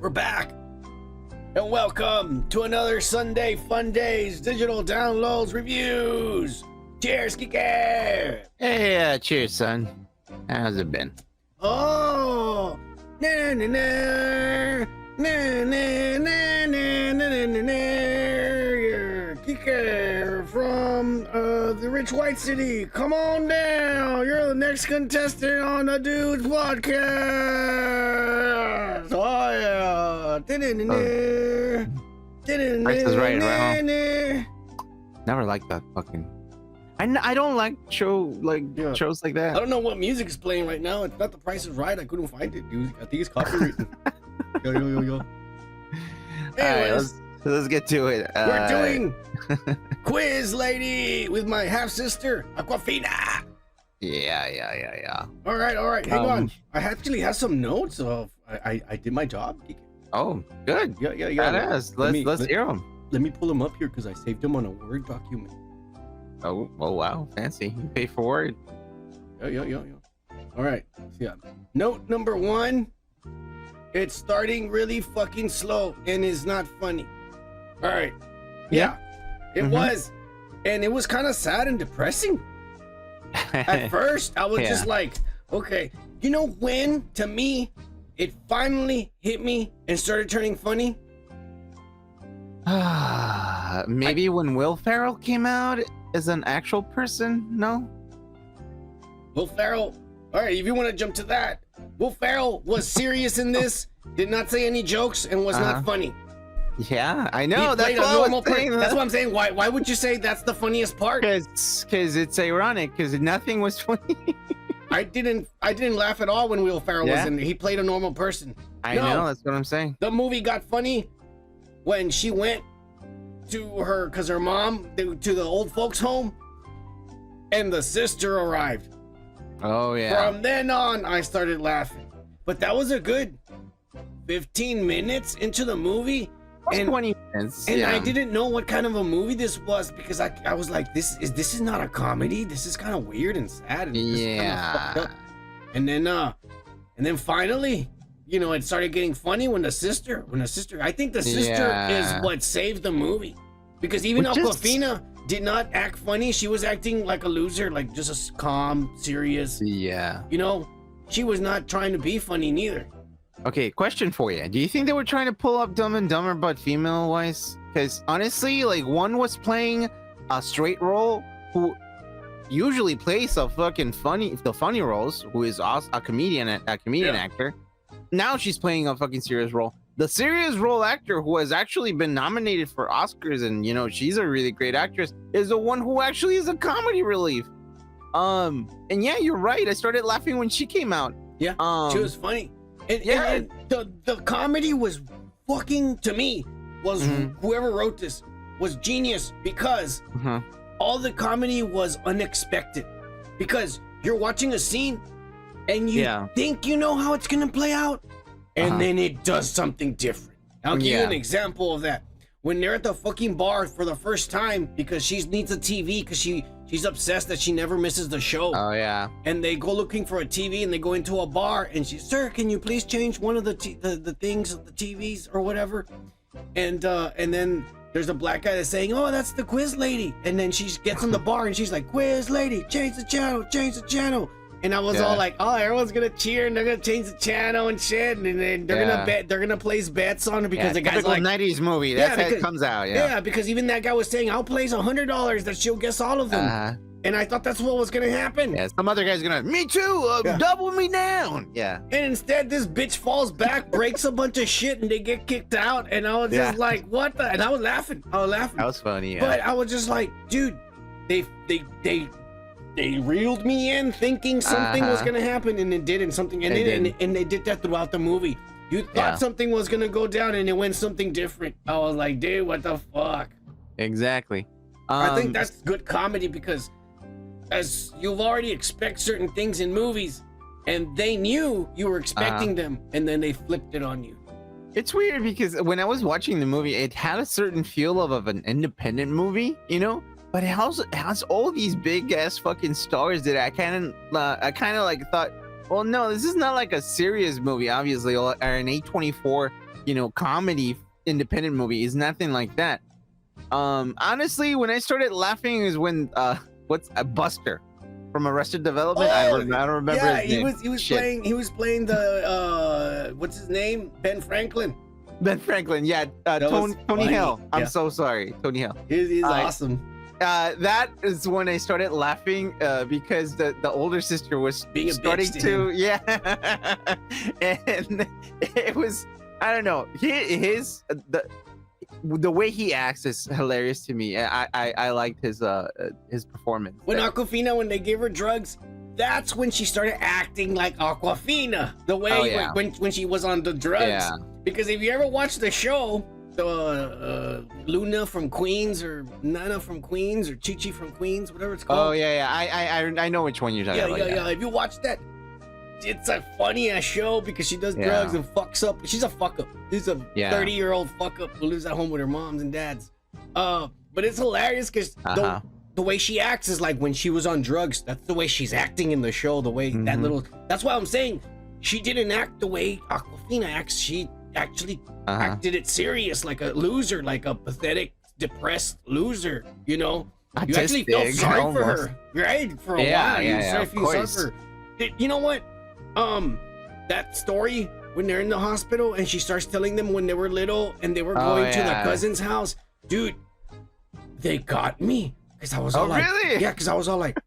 We're back. And welcome to another Sunday Fun Days Digital Downloads Reviews. Cheers, Kike. Hey, cheers, son. How's it been? Oh, na na na na na na na na na na. You're Kike from the rich white city. Come on down. You're the next contestant on the Dudes Podcast. Oh yeah. Price is Right, right? Never liked that fucking. I don't like shows like that. I don't know what music is playing right now. It's not The Price is Right. I couldn't find it, dude. I think it's copywritten. Yo. Anyways, let's get to it. We're doing Quiz Lady with my half sister Aquafina. Yeah. All right. Hang on. I actually have some notes of I did my job. Oh, good. Yeah. Badass. Let's hear them. Let me pull them up here because I saved them on a Word document. Oh wow, fancy. You pay for it. Yo. All right. Yeah. Note number 1. It's starting really fucking slow and is not funny. All right. Yeah. It was. And it was kind of sad and depressing. At first, I was just like, okay. You know when, to me, it finally hit me and started turning funny? Maybe when Will Ferrell came out as an actual person? No? Will Ferrell. All right, if you want to jump to that. Will Ferrell was serious in this, did not say any jokes, and was not funny. Yeah, I know. That's what I'm saying. Why would you say that's the funniest part? Because it's ironic. Because nothing was funny. I didn't laugh at all when Will Ferrell was in there. He played a normal person. I know. That's what I'm saying. The movie got funny when she went to her mom to the old folks home, and the sister arrived. Oh yeah. From then on, I started laughing. But that was a good 15 minutes into the movie. And 20 minutes. And I didn't know what kind of a movie this was because I was like, this is not a comedy. This is kind of weird and sad. And and then finally, it started getting funny when the sister, I think the sister is what saved the movie, because even Aquafina did not act funny. She was acting like a loser, like just a calm, serious. Yeah. She was not trying to be funny neither. Okay, question for you. Do you think they were trying to pull up Dumb and Dumber but female-wise? Because honestly, like, one was playing a straight role who usually plays the funny roles, who is a comedian actor. Now she's playing a fucking serious role. The serious role actor who has actually been nominated for Oscars, and she's a really great actress, is the one who actually is a comedy relief. And yeah, you're right. I started laughing when she came out. Yeah, she was funny. And the comedy was fucking, to me, was whoever wrote this was genius, because all the comedy was unexpected. Because you're watching a scene and you think you know how it's gonna play out, and then it does something different. I'll give you an example of that. When they're at the fucking bar for the first time because she needs a TV because she's obsessed that she never misses the show. Oh yeah. And they go looking for a TV and they go into a bar and she's, sir, can you please change one of the things of the TVs or whatever? And then there's a black guy that's saying, oh, that's the quiz lady. And then she gets in the bar and she's like, quiz lady, change the channel. And I was all like, oh, everyone's gonna cheer and they're gonna change the channel and shit, and then they're gonna place bets on it because the guy's like, 90s movie. That's how it comes out. Yeah, because even that guy was saying, I'll place $100 that she'll guess all of them. And I thought that's what was gonna happen. Yeah, some other guy's gonna, me too, double me down. Yeah. And instead, this bitch falls back, breaks a bunch of shit, and they get kicked out. And I was just like, what the? And I was laughing. That was funny. Yeah. But I was just like, dude, they reeled me in thinking something was gonna happen, and it didn't. And they did that throughout the movie. You thought something was gonna go down, and it went something different. I was like, dude, what the fuck? Exactly. I think that's good comedy, because as you've already expect certain things in movies, and they knew you were expecting them, and then they flipped it on you. It's weird because when I was watching the movie, it had a certain feel of an independent movie, but it has all these big ass fucking stars that I kind of like thought Well, no, this is not like a serious movie, obviously, or an A24, comedy independent movie. Is nothing like that. Honestly, when I started laughing is when what's Buster from Arrested Development? I don't remember his name. He was playing the what's his name? Ben Franklin. Ben Franklin, yeah. Tony Hill. I'm so sorry, Tony Hill. He's awesome. That is when I started laughing because the older sister was being starting to yeah, and it was, I don't know, the way he acts is hilarious to me. I liked his performance. When Awkwafina, when they gave her drugs, that's when she started acting like Awkwafina. The way when she was on the drugs. Yeah. Because if you ever watch the show, Luna from Queens or Nana from Queens or Chi-Chi from Queens, whatever it's called. Oh yeah. I know which one you're talking about. Yeah. If you watch that, it's a funny ass show because she does drugs and fucks up. She's a fuck up. She's a 30-year-old fuck up who lives at home with her moms and dads. But it's hilarious because the way she acts is like when she was on drugs. That's the way she's acting in the show. The way that's why I'm saying she didn't act the way Awkwafina acts. She actually acted it serious, like a loser, like a pathetic, depressed loser. You actually felt sorry for her, right? For a while, you feel sorry for her. You know what? That story when they're in the hospital and she starts telling them when they were little and they were going to their cousin's house, dude. They got me because I was all like, because I was all like.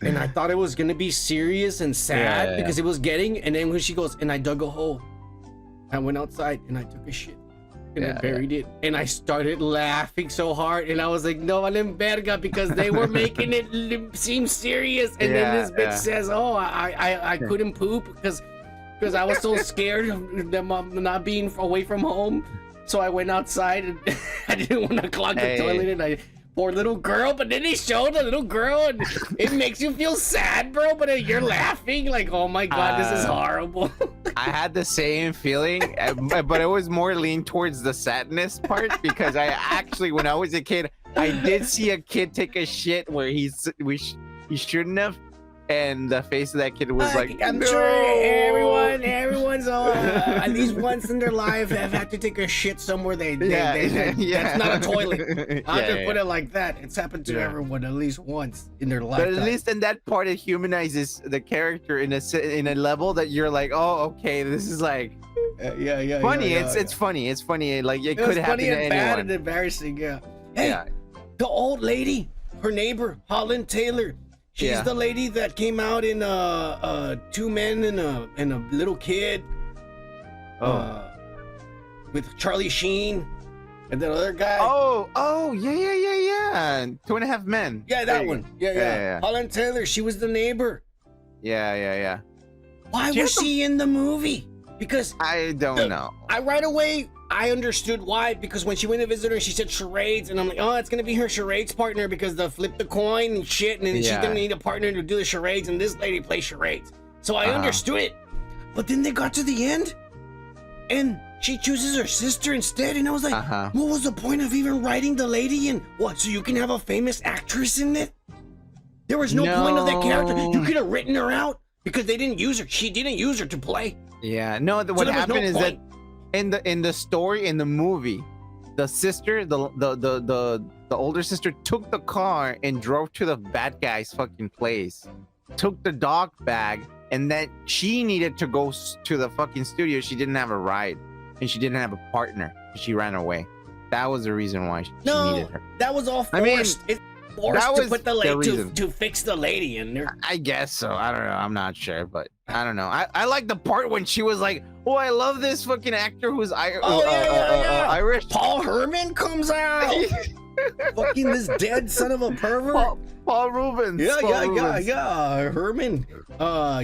And I thought it was gonna be serious and sad because it was getting. And then when she goes, and I dug a hole. I went outside and I took a shit and I buried it. And I started laughing so hard. And I was like, no, valen verga, because they were making it seem serious. And then this bitch says, oh, I couldn't poop because I was so scared of them not being away from home. So I went outside and I didn't want to clog the toilet. And poor little girl, but then they showed the little girl and it makes you feel sad, bro, but you're laughing like, oh my god, this is horrible. I had the same feeling, but it was more lean towards the sadness part because I actually, when I was a kid, I did see a kid take a shit where he shouldn't have, and the face of that kid was like, I'm sure everyone's at least once in their life have had to take a shit somewhere that's not a toilet. I'll just put it like that. It's happened to everyone at least once in their life. But at least in that part, it humanizes the character in a level that you're like, oh, okay, this is like funny. It's funny. It's funny. Like it could happen to anyone. Bad and embarrassing. Yeah. Hey, the old lady, her neighbor, Holland Taylor. She's the lady that came out in Two Men and a Little Kid. With Charlie Sheen and that other guy. Oh, yeah. 2.5 Men. Yeah, that one. Yeah. Holland Taylor, she was the neighbor. Yeah. Why was she in the movie? Because I don't know. Right away I understood why, because when she went to visit her, she said charades, and I'm like, oh, it's gonna be her charades partner because they'll flip the coin and shit, and then she's gonna need a partner to do the charades, and this lady plays charades. So I understood it. But then they got to the end, and she chooses her sister instead, and I was like, what was the point of even writing the lady in? What, so you can have a famous actress in it? There was no point of that character. You could have written her out because they didn't use her. She didn't use her to play. Yeah, no, what happened is that in the story, in the movie, the sister, the older sister took the car and drove to the bad guy's fucking place, took the dog bag, and then she needed to go to the fucking studio. She didn't have a ride, and she didn't have a partner. She ran away. That was the reason why she needed her. That was all forced. It's forced to put the lady to fix the lady in there. I guess so. I don't know. I'm not sure, but I don't know. I like the part when she was like, oh, I love this fucking actor who's Irish. Paul Herman comes out. Fucking this dead son of a pervert. Paul Rubens. Yeah. Herman.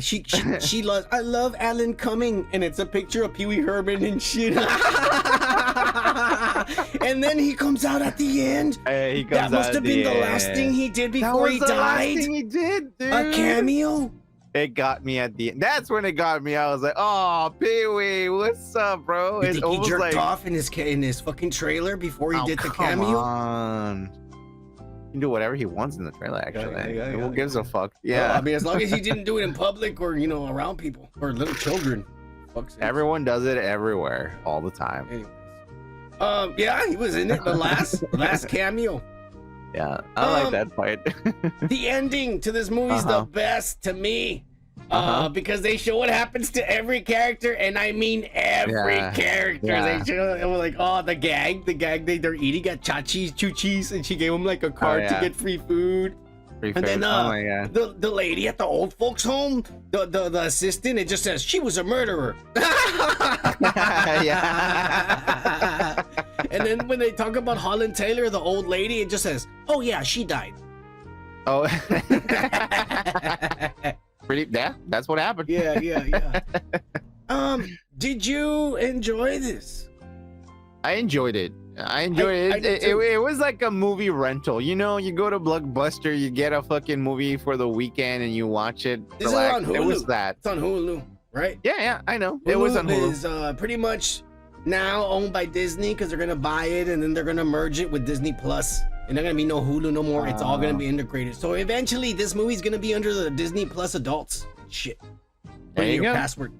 She loves. I love Alan Cumming, and it's a picture of Pee Wee Herman and shit. And then he comes out at the end. That must have been the last thing he did before he died. Last thing he did, dude. A cameo. It got me at the end. That's when it got me. I was like, oh, Pee Wee, what's up, bro? You think he jerked off in his fucking trailer before he did the cameo? On. can do whatever he wants in the trailer. Actually, who gives a fuck? Well, Yeah, I mean, as long as he didn't do it in public or around people or little children. Fuck's sakes. everyone does it everywhere, all the time. Anyways, yeah, he was in it. The last cameo. Yeah, I like that fight. The ending to this movie is the best to me. Because they show what happens to every character, and I mean every character. Yeah. They show it was like, oh, the gang they're eating at Chuchi's, and she gave him like a card to get free food. And then oh my God. the lady at the old folks home, the assistant, it just says she was a murderer. Yeah. And then when they talk about Holland Taylor, the old lady, it just says, oh yeah, she died. Oh. Yeah, that's what happened. Yeah. Did you enjoy this? I enjoyed it. I enjoyed it. It was like a movie rental. You know, you go to Blockbuster, you get a fucking movie for the weekend, and you watch it. This is on Hulu. It was that. It's on Hulu, right? Yeah, I know. It was on Hulu. Is pretty much now owned by Disney because they're gonna buy it and then they're gonna merge it with Disney Plus. And there's gonna be no Hulu no more. It's all gonna be integrated. So eventually, this movie's gonna be under the Disney Plus adults. Shit. There you go. Password.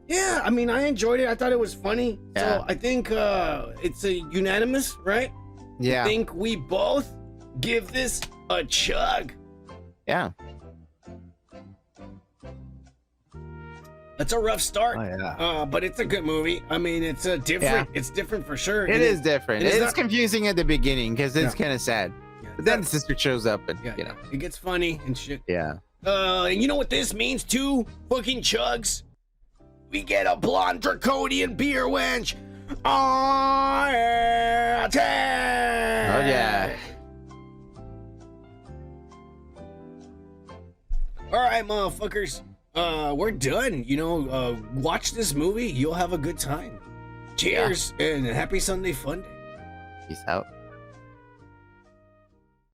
Yeah. I mean, I enjoyed it. I thought it was funny. Yeah. So I think it's a unanimous, right? Yeah. I think we both give this a chug. Yeah. That's a rough start. Oh, yeah. But it's a good movie. I mean, it's a different. Yeah. It's different for sure. It is different. it is It's not- confusing at the beginning because it's kind of sad. But then the sister shows up and, you know. it gets funny and shit. Yeah. And you know what this means too? Fucking chugs. We get a blonde draconian beer wench. Oh yeah. Oh, yeah. All right, motherfuckers. We're done. Watch this movie. You'll have a good time. Cheers and happy Sunday fun day. Peace out.